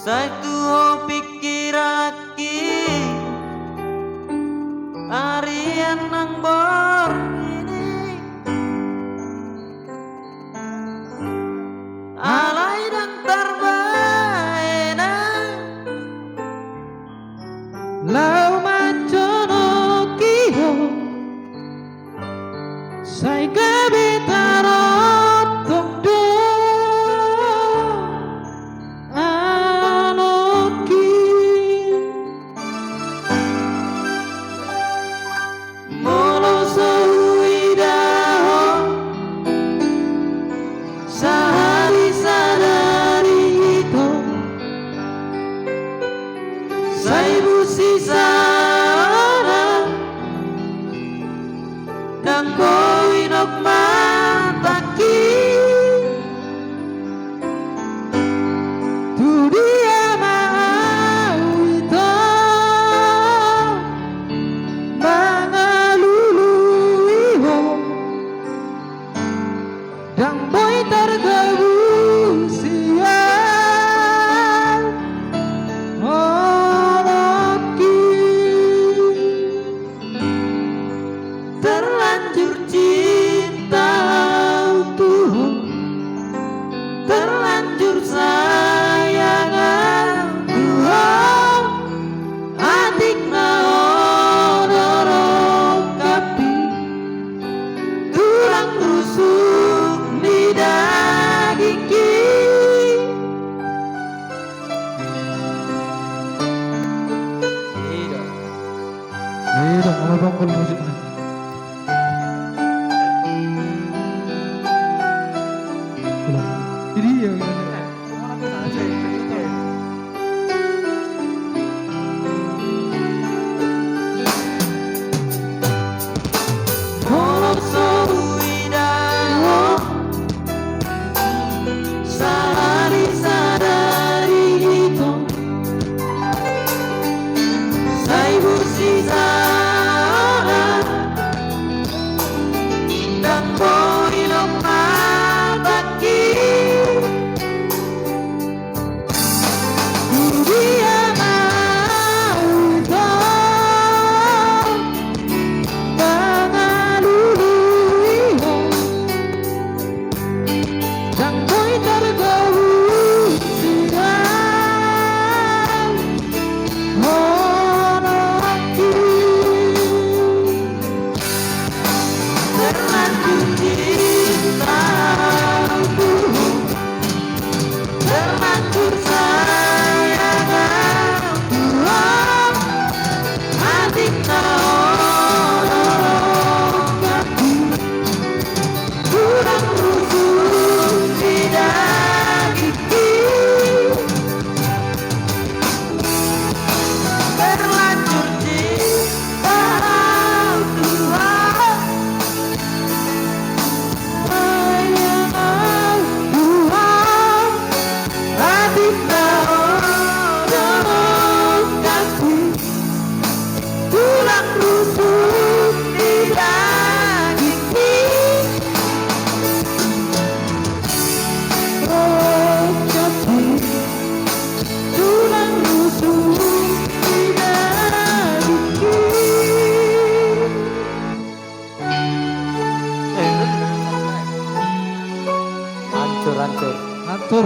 Saituho pikiraki Arian nang bor ini alai dan terbaena lau macono kiho sai kabitaro tokdo anoki molo suidaho sehari sadari itu sai busi sana dan koinok mataki tu dia mau itu mangaluluiho dan boy tergabung siang laki terlanjur cinta Tuhan terlanjur sayang Tuhan adik naon kapi tulang rusuk di dagingki Iya, kalau bangkul musiknya. Jadi ya. Molo suidaho sehari sadari itu sai busi sana dan koinok mataki dia mau itu mangaluluiho dan boy tergabung siang honaki terlanjur cinta terlanjur sayang Tuhan adik naon kapi kurang rusuk di dagingki terlanjur cinta Tuhan sayang Tuhan adik naon kapi tulang rusuk di dagingki oh kapi tulang rusuk di dagingki. Hancur. Atur.